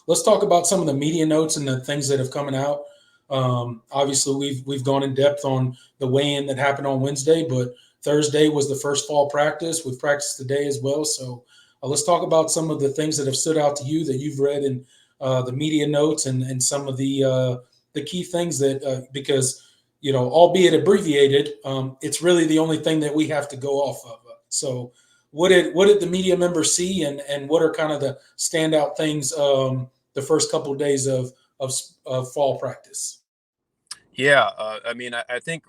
let's talk about some of the media notes and the things that have coming out. Obviously, we've gone in depth on the weigh-in that happened on Wednesday, but Thursday was the first fall practice. We've practiced today as well. So let's talk about some of the things that have stood out to you that you've read in the media notes and some of the key things that because albeit abbreviated, it's really the only thing that we have to go off of. So what did the media members see, and what are kind of the standout things the first couple of days of fall practice? Yeah, I mean, I think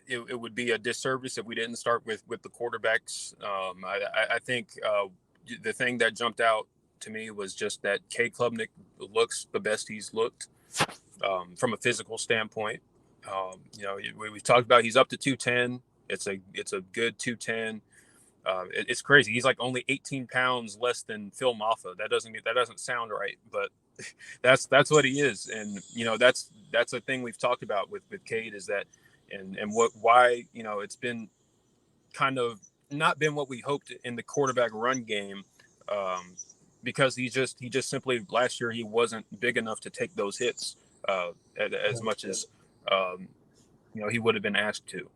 it would be a disservice if we didn't start with the quarterbacks. I think the thing that jumped out to me was just that K. Klubnik looks the best he's looked from a physical standpoint. We've talked about he's up to 210. It's a good 210. It's crazy. He's like only 18 pounds less than Phil Maffa. That doesn't sound right, but that's what he is. And that's a thing we've talked about with Cade is that, and why it's been kind of not been what we hoped in the quarterback run game, because he just simply last year he wasn't big enough to take those hits as much as he would have been asked to.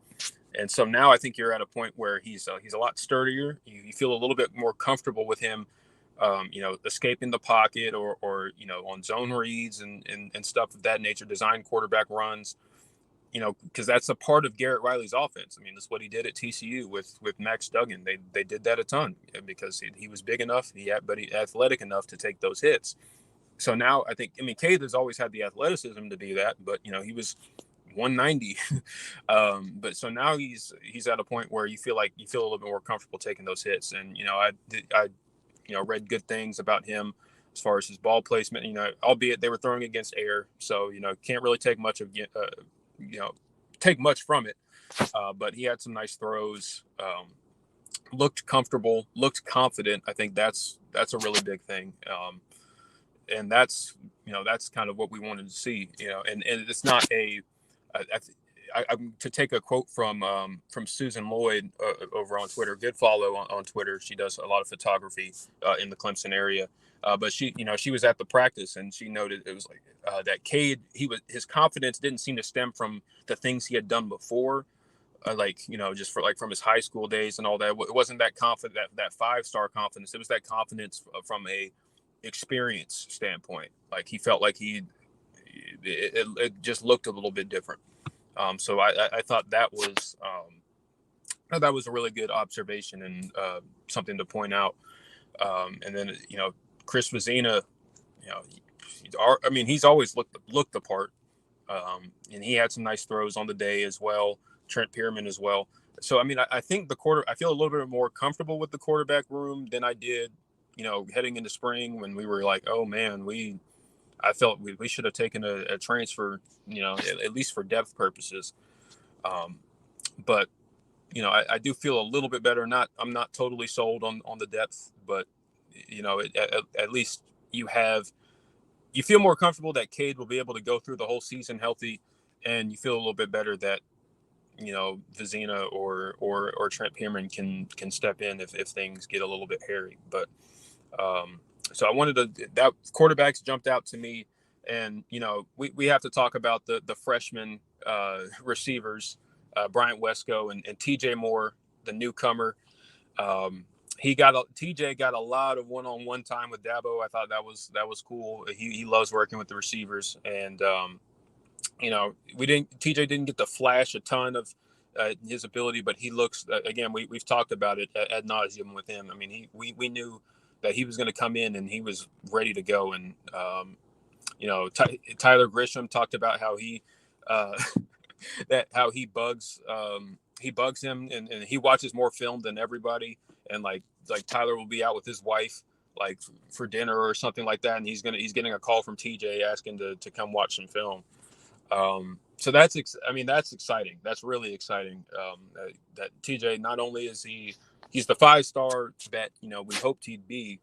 And so now I think you're at a point where he's a lot sturdier. You feel a little bit more comfortable with him, escaping the pocket or on zone reads and stuff of that nature, design quarterback runs, because that's a part of Garrett Riley's offense. I mean, that's what he did at TCU with Max Duggan. They did that a ton because he was big enough, but he athletic enough to take those hits. So now Cade has always had the athleticism to do that, but he was 190. But so now he's at a point where you feel a little bit more comfortable taking those hits. And I read good things about him as far as his ball placement. Albeit they were throwing against air, so can't really take much take much from it. But he had some nice throws. Looked comfortable, looked confident. I think that's a really big thing. And that's kind of what we wanted to see. And it's not a I'm to take a quote from Susan Lloyd over on Twitter. Good follow on Twitter. She does a lot of photography in the Clemson area. But she was at the practice and she noted it was like that Cade, his confidence didn't seem to stem from the things he had done before, just from his high school days and all that. It wasn't that confident, that 5-star confidence. It was that confidence from a experience standpoint. Like he felt like it just looked a little bit different. So I thought that was a really good observation and something to point out. And then Chris Vizina, he's always looked the part, and he had some nice throws on the day as well. Trent Pierman as well. So I think I feel a little bit more comfortable with the quarterback room than I did, heading into spring when we were like, oh man, I felt we should have taken a transfer, at least for depth purposes. But I do feel a little bit better. I'm not totally sold on the depth, but at least you feel more comfortable that Cade will be able to go through the whole season healthy, and you feel a little bit better that Vizina or Trent Pierman can step in if things get a little bit hairy. But so I wanted that quarterbacks jumped out to me, and we have to talk about the freshman receivers, Bryant Wesco and TJ Moore, the newcomer. TJ got a lot of one-on-one time with Dabo. I thought that was cool. He loves working with the receivers, and TJ didn't get to flash a ton of his ability, but he looks again. We've talked about it ad nauseum with him. I mean, we knew that he was going to come in and he was ready to go. And Tyler Grisham talked about how he how he bugs him, and he watches more film than everybody. And like Tyler will be out with his wife like for dinner or something like that, and he's getting a call from TJ asking to come watch some film. So that's exciting. That's really exciting. That TJ, not only is he's the 5-star that we hoped he'd be,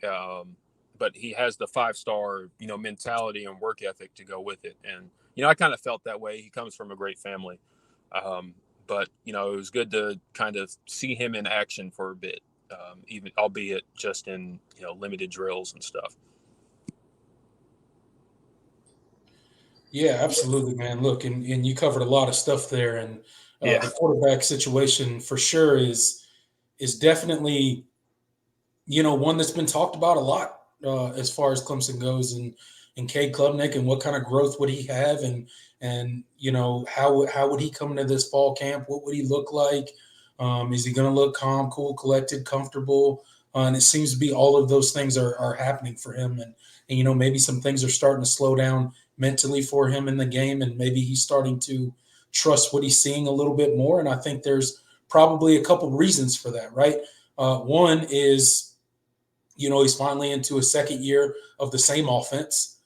but he has the 5-star mentality and work ethic to go with it. And I kind of felt that way. He comes from a great family, but it was good to kind of see him in action for a bit, even albeit just in limited drills and stuff. Yeah, absolutely, man. Look, and you covered a lot of stuff there, and Yeah. the quarterback situation for sure is definitely one that's been talked about a lot as far as Clemson goes, and Cade Klubnik and what kind of growth would he have, and how would he come into this fall camp? What would he look like? Is he going to look calm, cool, collected, comfortable? And it seems to be all of those things are happening for him, and maybe some things are starting to slow down mentally for him in the game, and maybe he's starting to trust what he's seeing a little bit more. And I think there's probably a couple reasons for that, right? One is he's finally into a second year of the same offense,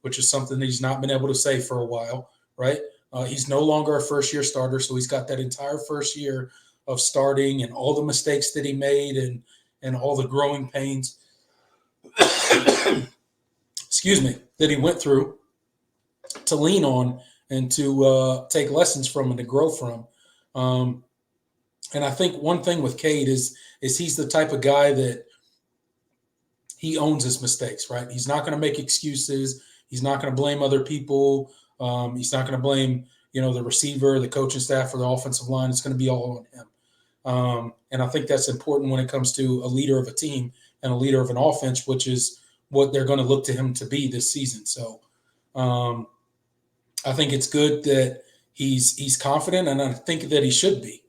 which is something that he's not been able to say for a while, right? He's no longer a first year starter, so he's got that entire first year of starting and all the mistakes that he made and all the growing pains, excuse me, that he went through to lean on and to take lessons from and to grow from. Um, and I think one thing with Cade is he's the type of guy that he owns his mistakes, right? He's not going to make excuses. He's not going to blame other people. He's not going to blame, the receiver, the coaching staff, or the offensive line. It's going to be all on him. And I think that's important when it comes to a leader of a team and a leader of an offense, which is what they're going to look to him to be this season. So um, I think it's good that he's confident, and I think that he should be.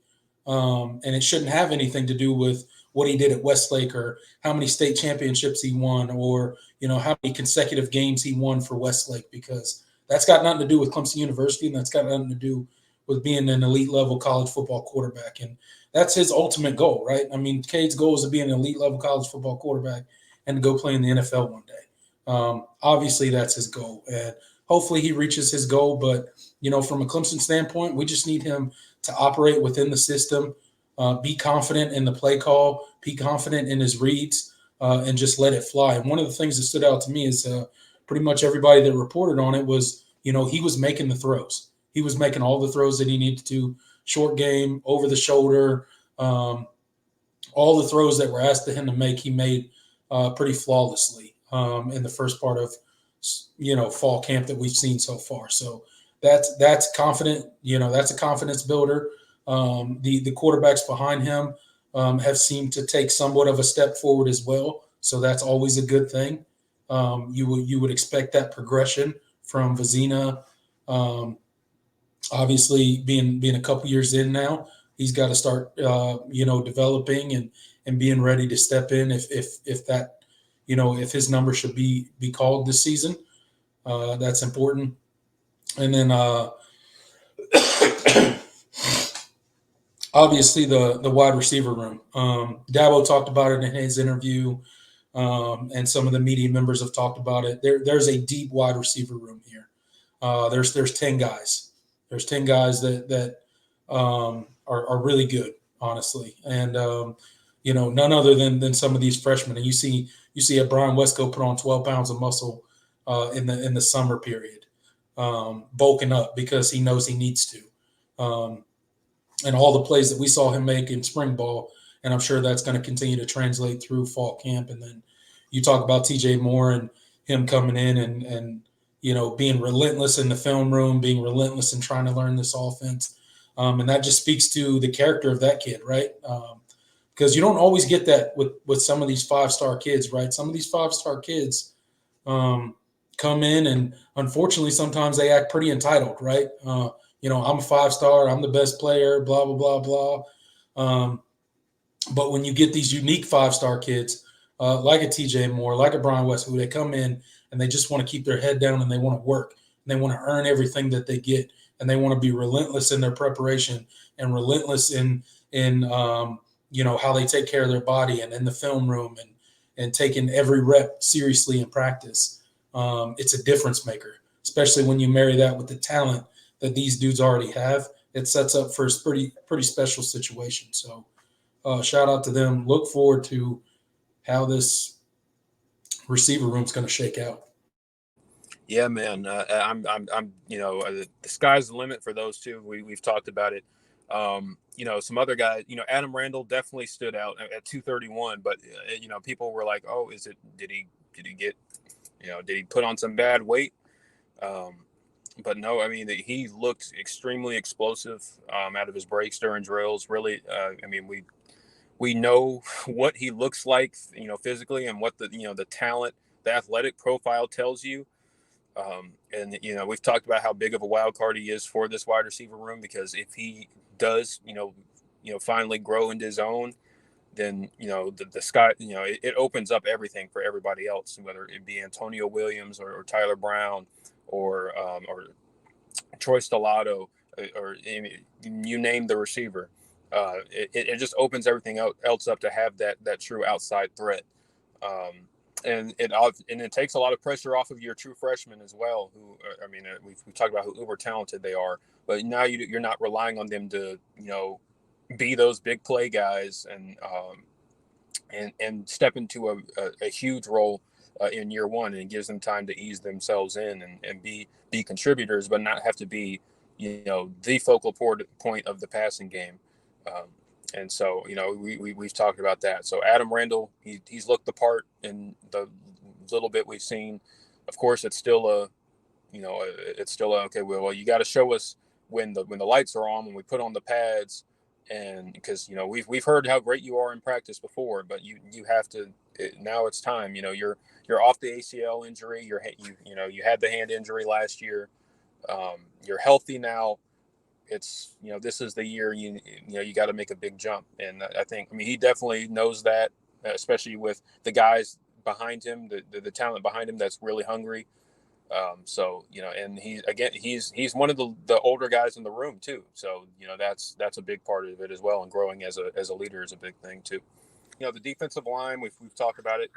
And it shouldn't have anything to do with what he did at Westlake or how many state championships he won or how many consecutive games he won for Westlake, because that's got nothing to do with Clemson University, and that's got nothing to do with being an elite level college football quarterback. And that's his ultimate goal, right? I mean, Cade's goal is to be an elite level college football quarterback and to go play in the NFL one day. Obviously, that's his goal, and hopefully he reaches his goal. But from a Clemson standpoint, we just need him to operate within the system, be confident in the play call, be confident in his reads, and just let it fly. And one of the things that stood out to me is pretty much everybody that reported on it was, he was making the throws. He was making all the throws that he needed to, short game, over the shoulder, all the throws that were asked of him to make, he made pretty flawlessly in the first part of fall camp that we've seen so far. So that's confident. That's a confidence builder. The quarterbacks behind him have seemed to take somewhat of a step forward as well. So that's always a good thing. You would expect that progression from Vizina. Obviously, being a couple years in now, he's got to start developing and being ready to step in if that if his number should be called this season. That's important. And then obviously the wide receiver room. Dabo talked about it in his interview, and some of the media members have talked about it. There's a deep wide receiver room here. There's 10 guys. There's 10 guys that are really good, honestly, and none other than some of these freshmen. And you see a Brian Wesco put on 12 pounds of muscle in the summer period, bulking up because he knows he needs to. And all the plays that we saw him make in spring ball, and I'm sure that's going to continue to translate through fall camp. And then you talk about TJ Moore and him coming in and being relentless in the film room, being relentless in trying to learn this offense. And that just speaks to the character of that kid, right? Because you don't always get that with some of these five-star kids, right? Some of these five-star kids come in, and unfortunately, sometimes they act pretty entitled, right? I'm a five-star, I'm the best player, blah, blah, blah, blah. But when you get these unique five-star kids, like a TJ Moore, like a Brian West, who they come in and they just want to keep their head down and they want to work and they want to earn everything that they get, and they want to be relentless in their preparation and relentless in how they take care of their body and in the film room and taking every rep seriously in practice. It's a difference maker, especially when you marry that with the talent that these dudes already have. It sets up for a pretty special situation. So shout out to them. Look forward to how this receiver room is going to shake out. Yeah, man. I'm. The sky's the limit for those two. We've talked about it. Some other guys. Adam Randall definitely stood out at 231. But people were like, "Oh, did he get? Did he put on some bad weight?" But no, I mean, he looked extremely explosive out of his breaks during drills. Really, I mean, we know what he looks like, physically, and what the talent, the athletic profile tells you. And we've talked about how big of a wild card he is for this wide receiver room, because if he does, finally grow into his own, then the sky, it opens up everything for everybody else, whether it be Antonio Williams or Tyler Brown or Troy Stellato, or you name the receiver. It just opens everything else up to have that true outside threat. And it takes a lot of pressure off of your true freshmen as well. Who, I mean, we've talked about who uber talented they are, but now you're not relying on them to be those big play guys and step into a huge role in year one, and it gives them time to ease themselves in and be contributors, but not have to be the focal point of the passing game. And so, we've talked about that. So Adam Randall, he's looked the part in the little bit we've seen. Of course, it's still okay. Well, you got to show us when the lights are on, when we put on the pads, and because we've heard how great you are in practice before, but you have to. Now it's time. You're off the ACL injury. You had the hand injury last year. You're healthy now. It's this is the year you got to make a big jump, and I think he definitely knows that, especially with the guys behind him, the talent behind him that's really hungry. And he's one of the older guys in the room too, so that's a big part of it as well, and growing as a leader is a big thing too. The defensive line, we've talked about it.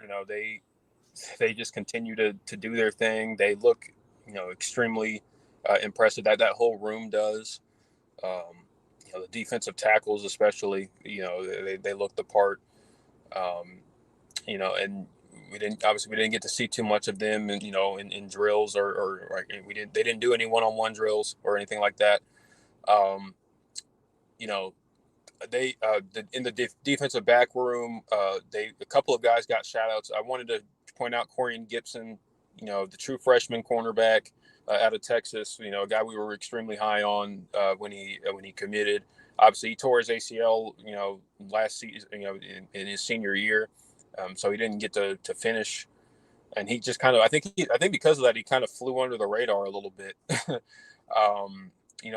They just continue to do their thing. They look extremely impressive. That whole room does. The defensive tackles, especially, they look the part. And we didn't get to see too much of them, in drills or they didn't do any one-on-one drills or anything like that. They in the defensive back room, a couple of guys got shout outs. I wanted to point out Corian Gibson, the true freshman cornerback out of Texas, a guy we were extremely high on when he committed. Obviously, he tore his ACL, last season, in his senior year, so he didn't get to finish. And he just kind of, I think because of that, he kind of flew under the radar a little bit.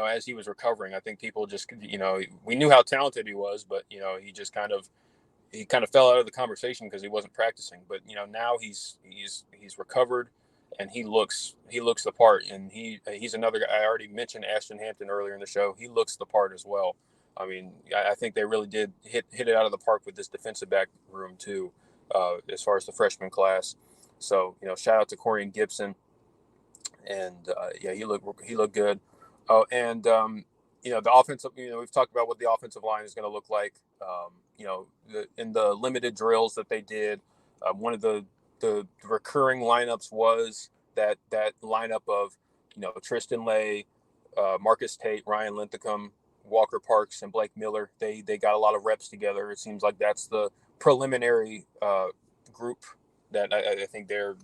As he was recovering. I think people just, we knew how talented he was, but he just kind of fell out of the conversation because he wasn't practicing. But now he's recovered, and he looks the part. And he's another guy. I already mentioned Ashton Hampton earlier in the show. He looks the part as well. I mean, I think they really did hit it out of the park with this defensive back room too, as far as the freshman class. So shout out to Corian Gibson, and he looked good. Oh, and the offensive. We've talked about what the offensive line is going to look like. In the limited drills that they did, one of the recurring lineups was that lineup of Tristan Lay, Marcus Tate, Ryan Linthicum, Walker Parks, and Blake Miller. They got a lot of reps together. It seems like that's the preliminary group that I think they're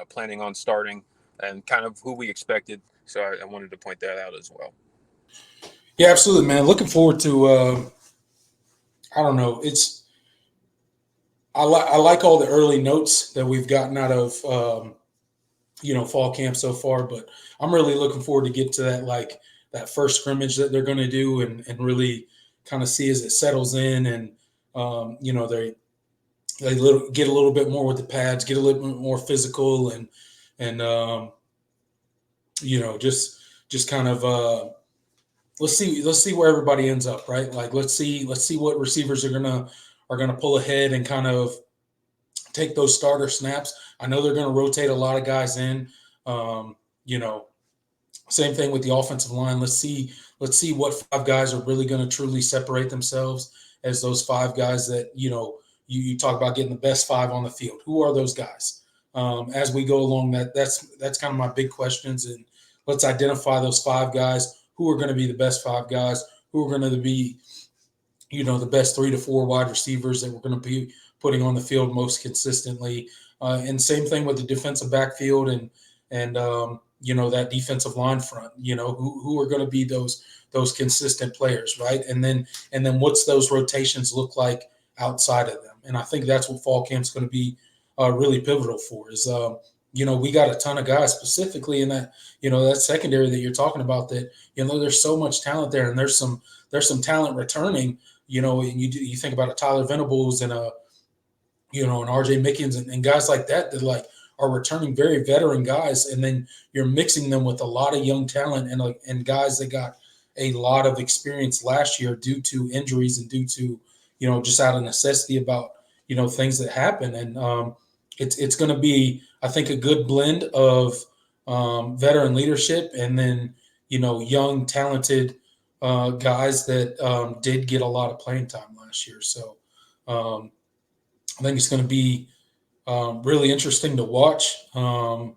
planning on starting, and kind of who we expected. So I wanted to point that out as well. Yeah, absolutely, man. Looking forward to. I don't know. I like all the early notes that we've gotten out of fall camp so far, but I'm really looking forward to get to that first scrimmage that they're going to do, and really kind of see as it settles in, and they get a little bit more with the pads, get a little bit more physical, and just kind of let's see where everybody ends up, right? Like let's see what receivers are gonna pull ahead and kind of take those starter snaps. I know they're gonna rotate a lot of guys in. Same thing with the offensive line. Let's see what five guys are really going to truly separate themselves as those five guys that you talk about getting the best five on the field. Who are those guys? As we go along, that's kind of my big questions, and let's identify those five guys. Who are going to be the best five guys? Who are going to be, the best 3 to 4 wide receivers that we're going to be putting on the field most consistently? And same thing with the defensive backfield, and that defensive line front, who are going to be those consistent players, right? And then what's those rotations look like outside of them? And I think that's what fall camp's going to be really pivotal for is, we got a ton of guys specifically in that secondary that you're talking about that, there's so much talent there, and there's some talent returning, and you think about a Tyler Venables and an RJ Mickens and guys like that like are returning very veteran guys, and then you're mixing them with a lot of young talent and guys that got a lot of experience last year due to injuries and due to just out of necessity about things that happen, and it's going to be, I think, a good blend of veteran leadership and then young talented guys that did get a lot of playing time last year. So I think it's going to be really interesting to watch. I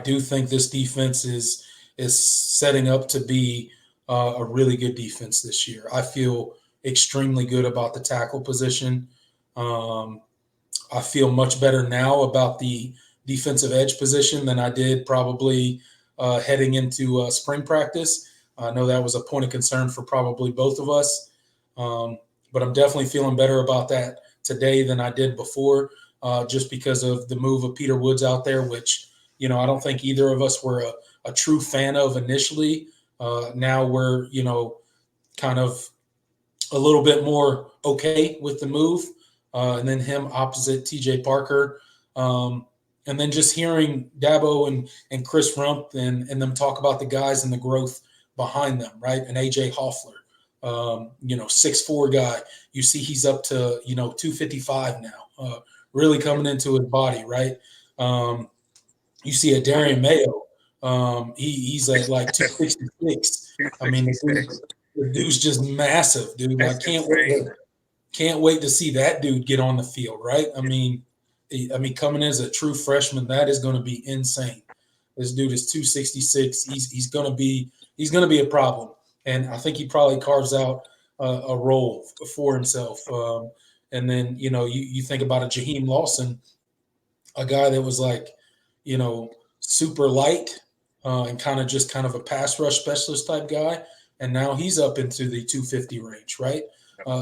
do think this defense is setting up to be a really good defense this year. I feel extremely good about the tackle position. I feel much better now about the defensive edge position than I did probably heading into spring practice. I know that was a point of concern for probably both of us, but I'm definitely feeling better about that today than I did before, just because of the move of Peter Woods out there, which I don't think either of us were a true fan of initially. Now we're kind of a little bit more okay with the move, and then him opposite TJ Parker. And then just hearing Dabo and Chris Rump and them talk about the guys and the growth behind them, right? And AJ Hoffler, 6'4" guy. You see he's up to, 255 now, really coming into his body, right? You see a Darian Mayo. He's at like 266. I mean, the dude's just massive, dude. I can't wait to see that dude get on the field, right? I mean, coming in as a true freshman, that is going to be insane. This dude is 266. He's going to be a problem, and I think he probably carves out a role for himself. And then you think about a Jaheim Lawson, a guy that was like super light and kind of a pass rush specialist type guy, and now he's up into the 250 range, right?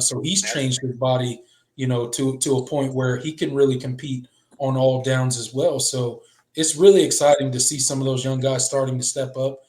So he's changed his body, to a point where he can really compete on all downs as well. So it's really exciting to see some of those young guys starting to step up.